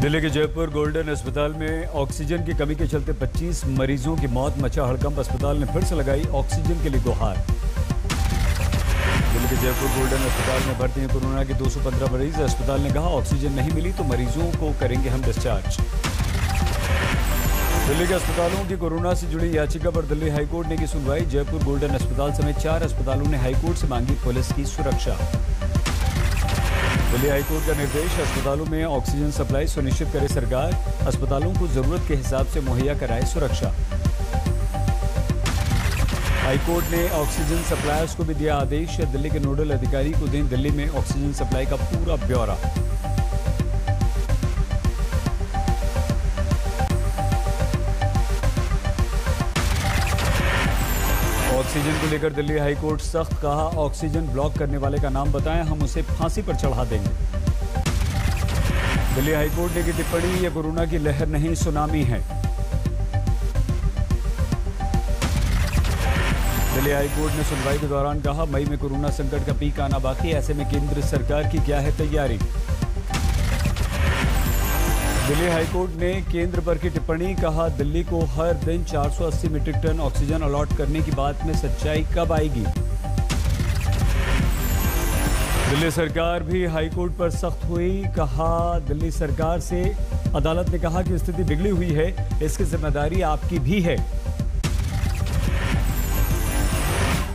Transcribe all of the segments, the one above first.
दिल्ली के जयपुर गोल्डन अस्पताल में ऑक्सीजन की कमी के चलते 25 मरीजों की मौत। मचा हड़कंप, अस्पताल ने फिर से लगाई ऑक्सीजन के लिए गुहार। दिल्ली के जयपुर गोल्डन अस्पताल में भर्ती हैं कोरोना के 215 मरीज। अस्पताल ने कहा ऑक्सीजन नहीं मिली तो मरीजों को करेंगे हम डिस्चार्ज। दिल्ली के अस्पतालों की कोरोना से जुड़ी याचिका पर दिल्ली हाईकोर्ट ने की सुनवाई। जयपुर गोल्डन अस्पताल समेत 4 अस्पतालों ने हाईकोर्ट से मांगी पुलिस की सुरक्षा। दिल्ली हाईकोर्ट का निर्देश, अस्पतालों में ऑक्सीजन सप्लाई सुनिश्चित करे सरकार। अस्पतालों को जरूरत के हिसाब से मुहैया कराए सुरक्षा। हाईकोर्ट ने ऑक्सीजन सप्लायर्स को भी दिया आदेश, दिल्ली के नोडल अधिकारी को दें दिल्ली में ऑक्सीजन सप्लाई का पूरा ब्यौरा। ऑक्सीजन को लेकर दिल्ली हाईकोर्ट सख्त, कहा ऑक्सीजन ब्लॉक करने वाले का नाम बताएं, हम उसे फांसी पर चढ़ा देंगे। दिल्ली हाईकोर्ट ने की टिप्पणी, ये कोरोना की लहर नहीं सुनामी है। दिल्ली हाईकोर्ट ने सुनवाई के दौरान कहा मई में कोरोना संकट का पीक आना बाकी, ऐसे में केंद्र सरकार की क्या है तैयारी। दिल्ली हाईकोर्ट ने केंद्र पर की टिप्पणी, कहा दिल्ली को हर दिन 480 मीट्रिक टन ऑक्सीजन अलॉट करने की बात में सच्चाई कब आएगी। दिल्ली सरकार भी हाईकोर्ट पर सख्त हुई, कहा दिल्ली सरकार से अदालत ने कहा कि स्थिति बिगड़ी हुई है, इसकी जिम्मेदारी आपकी भी है।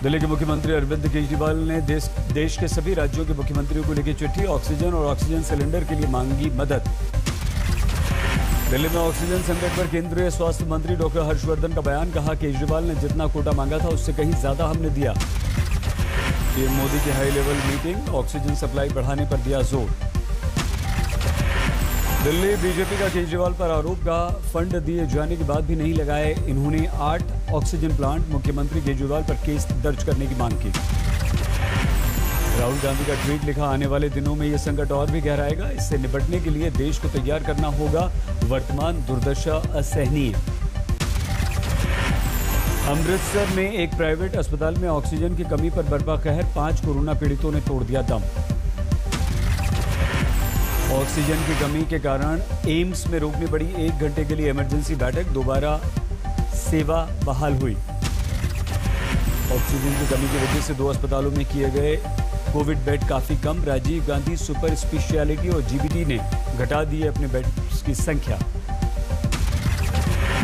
दिल्ली के मुख्यमंत्री अरविंद केजरीवाल ने देश के सभी राज्यों के मुख्यमंत्रियों को लिखी चिट्ठी, ऑक्सीजन और ऑक्सीजन सिलेंडर के लिए मांगी मदद। दिल्ली में ऑक्सीजन संकट पर केंद्रीय स्वास्थ्य मंत्री डॉक्टर हर्षवर्धन का बयान, कहा केजरीवाल ने जितना कोटा मांगा था उससे कहीं ज्यादा हमने दिया। पीएम मोदी की high level meeting, oxygen supply बढ़ाने पर दिया जोर। दिल्ली बीजेपी का केजरीवाल पर आरोप, कहा फंड दिए जाने की बात भी नहीं लगाए इन्होंने 8 ऑक्सीजन प्लांट। मुख्यमंत्री केजरीवाल पर केस दर्ज करने की मांग की। राहुल गांधी का ट्वीट लिखा, आने वाले दिनों में यह संकट और भी गहराएगा, इससे निपटने के लिए देश को तैयार करना होगा, वर्तमान दुर्दशा असहनीय। अमृतसर में एक प्राइवेट अस्पताल में ऑक्सीजन की कमी पर बरपा कहर, 5 कोरोना पीड़ितों ने तोड़ दिया दम। ऑक्सीजन की कमी के कारण एम्स में रोकनी पड़ी 1 घंटे के लिए इमरजेंसी बैठक, दोबारा सेवा बहाल हुई। ऑक्सीजन की कमी की वजह से 2 अस्पतालों में किए गए कोविड बेड काफी कम। राजीव गांधी सुपर स्पेशलिटी और जीबीटी ने घटा दी अपने बेड्स की संख्या।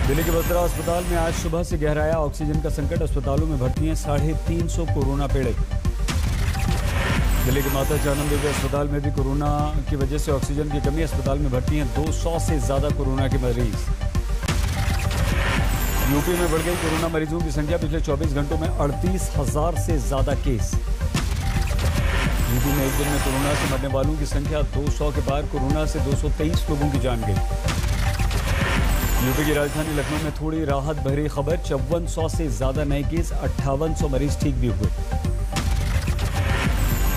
दिल्ली के बत्रा अस्पताल में आज सुबह से गहराया ऑक्सीजन का संकट, अस्पतालों में भर्ती हैं 350 कोरोना पीड़ित। दिल्ली के माता जानम देवी अस्पताल में भी कोरोना की वजह से ऑक्सीजन की कमी, अस्पताल में भर्ती हैं 200 से ज्यादा कोरोना के मरीज। यूपी में बढ़ गई कोरोना मरीजों की संख्या, पिछले 24 घंटों में 38,000 से ज्यादा केस। यूपी में एक दिन में कोरोना से मरने वालों की संख्या 200 के पार, कोरोना से 223 लोगों की जान गई। यूपी की राजधानी लखनऊ में थोड़ी राहत भरी खबर, 5400 से ज्यादा नए केस, 5800 मरीज ठीक भी हुए।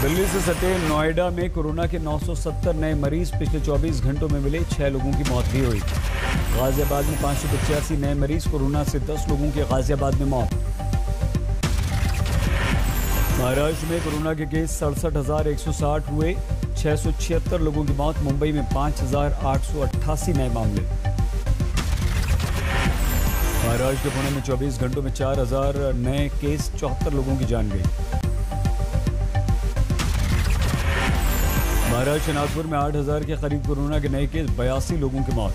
दिल्ली से सटे नोएडा में कोरोना के 970 नए मरीज, पिछले 24 घंटों में मिले 6 लोगों की मौत भी हुई। गाजियाबाद में 585 नए मरीज, कोरोना से 10 लोगों की गाजियाबाद में मौत। महाराष्ट्र में कोरोना के केस 67,160 हुए, 676 लोगों की मौत। मुंबई में 5,888 नए मामले। महाराष्ट्र के पुणे में 24 घंटों में 4,000 नए केस, 74 लोगों की जान गई। महाराष्ट्र नागपुर में 8,000 के करीब कोरोना के नए केस, 82 लोगों की मौत।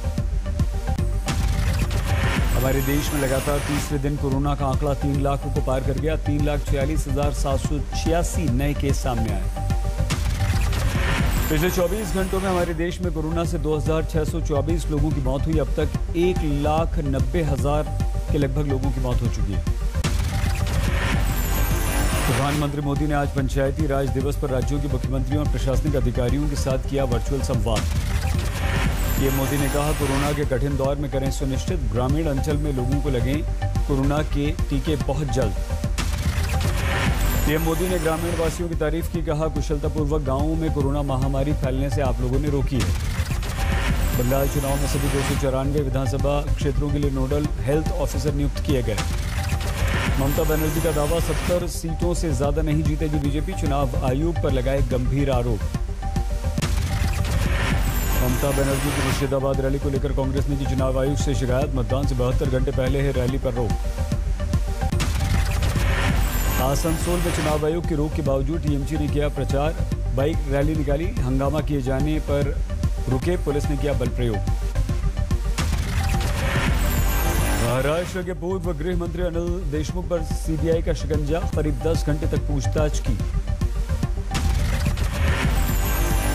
हमारे देश में लगातार तीसरे दिन कोरोना का आंकड़ा 3 लाख को पार कर गया, 3,46,786 नए केस सामने आए। पिछले 24 घंटों में हमारे देश में कोरोना से 2,624 लोगों की मौत हुई। अब तक 1,90,000 के लगभग लोगों की मौत हो चुकी है। प्रधानमंत्री मोदी ने आज पंचायती राज दिवस पर राज्यों के मुख्यमंत्रियों और प्रशासनिक अधिकारियों के साथ किया वर्चुअल संवाद। पीएम मोदी ने कहा कोरोना के कठिन दौर में करें सुनिश्चित, ग्रामीण अंचल में लोगों को लगें कोरोना के टीके बहुत जल्द। पीएम मोदी ने ग्रामीण वासियों की तारीफ की, कहा कुशलतापूर्वक गांवों में कोरोना महामारी फैलने से आप लोगों ने रोकी है। बंगाल चुनाव में सभी 294 विधानसभा क्षेत्रों के लिए नोडल हेल्थ ऑफिसर नियुक्त किए गए। ममता बनर्जी का दावा, 70 सीटों से ज्यादा नहीं जीतेगी बीजेपी, चुनाव आयोग पर लगाए गंभीर आरोप। ममता बनर्जी की मुर्शिदाबाद रैली को लेकर कांग्रेस ने की चुनाव आयोग से शिकायत। मतदान से 72 घंटे पहले है रैली पर रोक। आसनसोल में चुनाव आयोग की रोक के बावजूद टीएमसी ने किया प्रचार। बाइक रैली निकाली, हंगामा किए जाने पर रुके, पुलिस ने किया बल प्रयोग। महाराष्ट्र के पूर्व गृह मंत्री अनिल देशमुख पर सीबीआई का शिकंजा, करीब 10 घंटे तक पूछताछ की।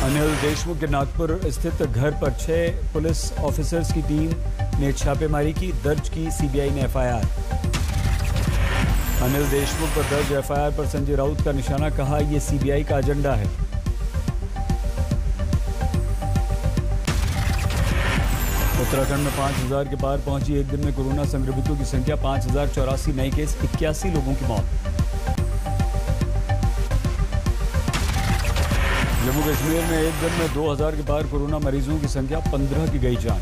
अनिल देशमुख के नागपुर स्थित घर पर 6 पुलिस ऑफिसर्स की टीम ने छापेमारी की, दर्ज की सीबीआई ने एफआईआर। अनिल देशमुख पर दर्ज एफआईआर पर संजय राउत का निशाना, कहा यह सीबीआई का एजेंडा है। उत्तराखंड में 5000 के पार पहुंची, एक दिन में कोरोना संक्रमितों की संख्या 5084 नए केस, 81 लोगों की मौत। जम्मू कश्मीर में एक दिन में 2000 के पार कोरोना मरीजों की संख्या, 15 की गई जान।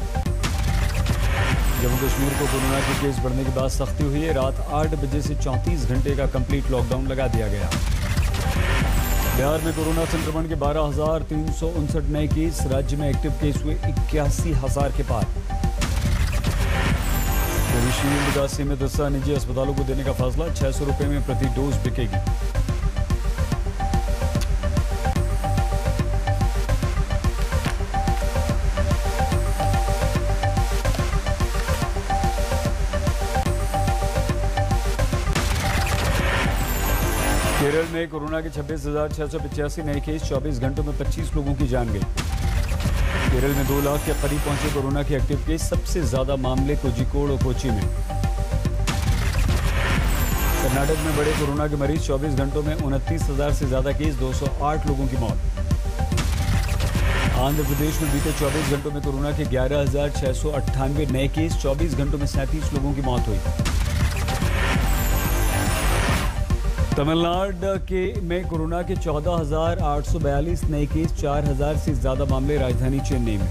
जम्मू कश्मीर को कोरोना के केस बढ़ने के बाद सख्ती हुई है। रात 8 बजे से 34 घंटे का कंप्लीट लॉकडाउन लगा दिया गया। बिहार में कोरोना संक्रमण के 12,359 नए केस, राज्य में एक्टिव केस हुए 81,000 के पार। कोविशील्ड का सीमित हिस्सा निजी अस्पतालों को देने का फैसला, 600 रुपये में प्रति डोज बिकेगी। केरल में कोरोना के 26,685 नए केस, 24 घंटों में 25 लोगों की जान गई। केरल में 2 लाख के करीब पहुंचे कोरोना के एक्टिव केस, सबसे ज्यादा मामले कोझिकोड और कोची में। कर्नाटक में बड़े कोरोना के मरीज, 24 घंटों में 29,000 से ज्यादा केस, 208 लोगों की मौत। आंध्र प्रदेश में बीते 24 घंटों में कोरोना के 11,698 नए केस, 24 घंटों में 37 लोगों की मौत हुई। तमिलनाडु में कोरोना के 14,842 नए केस, 4,000 से ज्यादा मामले राजधानी चेन्नई में।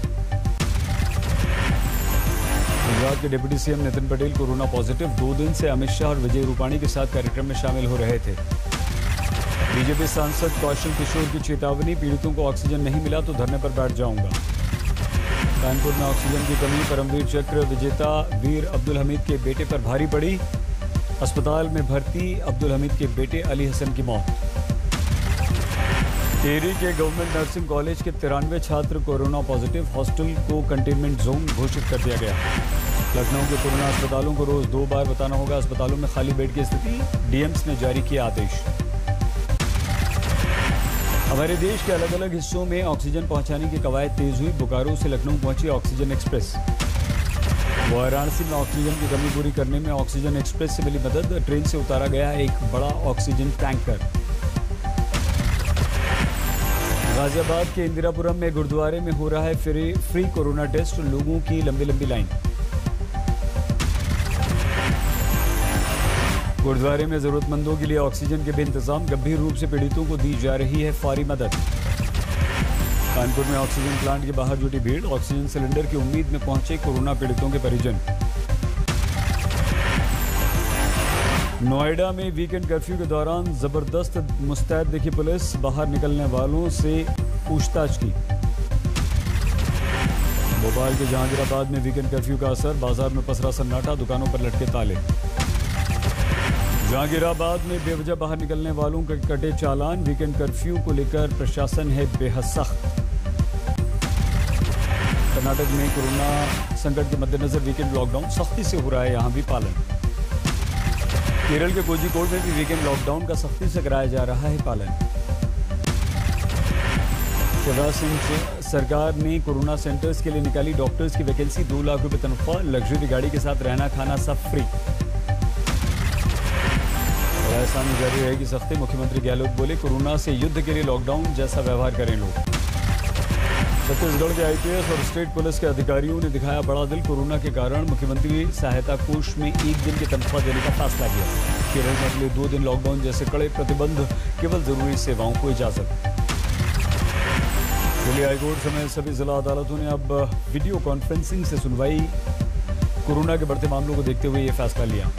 गुजरात के deputy CM Nitin Patel corona positive, 2 दिन से अमित शाह और विजय रूपाणी के साथ कार्यक्रम में शामिल हो रहे थे। बीजेपी सांसद कौशल किशोर की चेतावनी, पीड़ितों को ऑक्सीजन नहीं मिला तो धरने पर बैठ जाऊंगा। कानपुर में ऑक्सीजन की कमी, परमवीर चक्र विजेता वीर अब्दुल हमीद के बेटे पर भारी पड़ी। अस्पताल में भर्ती अब्दुल हमीद के बेटे अली हसन की मौत। टिहरी के गवर्नमेंट नर्सिंग कॉलेज के 93 छात्र कोरोना पॉजिटिव, हॉस्टल को कंटेनमेंट जोन घोषित कर दिया गया। लखनऊ के कोरोना अस्पतालों को रोज 2 बार बताना होगा अस्पतालों में खाली बेड की स्थिति, डीएम्स ने जारी किया आदेश। हमारे देश के अलग अलग हिस्सों में ऑक्सीजन पहुंचाने की कवायद तेज हुई। बोकारो से लखनऊ पहुंची ऑक्सीजन एक्सप्रेस। वाराणसी में ऑक्सीजन की कमी पूरी करने में ऑक्सीजन एक्सप्रेस से मिली मदद, ट्रेन से उतारा गया एक बड़ा ऑक्सीजन टैंकर। गाजियाबाद के इंदिरापुरम में गुरुद्वारे में हो रहा है फ्री कोरोना टेस्ट, लोगों की लंबी लंबी लाइन। गुरुद्वारे में जरूरतमंदों के लिए ऑक्सीजन के भी इंतजाम, गंभीर रूप से पीड़ितों को दी जा रही है फौरी मदद। कानपुर में ऑक्सीजन प्लांट के बाहर जुटी भीड़, ऑक्सीजन सिलेंडर की उम्मीद में पहुंचे कोरोना पीड़ितों के परिजन। नोएडा में वीकेंड कर्फ्यू के दौरान जबरदस्त मुस्तैद दिखी पुलिस, बाहर निकलने वालों से पूछताछ की। भोपाल के जहांगीराबाद में वीकेंड कर्फ्यू का असर, बाजार में पसरा सन्नाटा, दुकानों पर लटके ताले। जहांगीराबाद में बेवजह बाहर निकलने वालों के कटे चालान, वीकेंड कर्फ्यू को लेकर प्रशासन है बेहद सख्त। कर्नाटक में कोरोना संकट के मद्देनजर वीकेंड लॉकडाउन सख्ती से हो रहा है, यहां भी पालन। केरल के कोझिकोड में भी वीकेंड लॉकडाउन का सख्ती से कराया जा रहा है पालन। शिवराज सिंह सरकार ने कोरोना सेंटर्स के लिए निकाली डॉक्टर्स की वैकेंसी, 2 लाख रुपए तनख्वाह, लग्जरी गाड़ी के साथ रहना खाना सब फ्री। राजस्थान में जारी रहेगी सख्ती, मुख्यमंत्री गहलोत बोले कोरोना से युद्ध के लिए लॉकडाउन जैसा व्यवहार करें लोग। छत्तीसगढ़ के आईपीएस और स्टेट पुलिस के अधिकारियों ने दिखाया बड़ा दिल, कोरोना के कारण मुख्यमंत्री सहायता कोष में 1 दिन की तनख्वाह देने का फैसला किया। केरल में अगले 2 दिन लॉकडाउन जैसे कड़े प्रतिबंध, केवल जरूरी सेवाओं को इजाजत। दिल्ली हाईकोर्ट समेत सभी जिला अदालतों ने अब वीडियो कॉन्फ्रेंसिंग से सुनवाई, कोरोना के बढ़ते मामलों को देखते हुए ये फैसला लिया।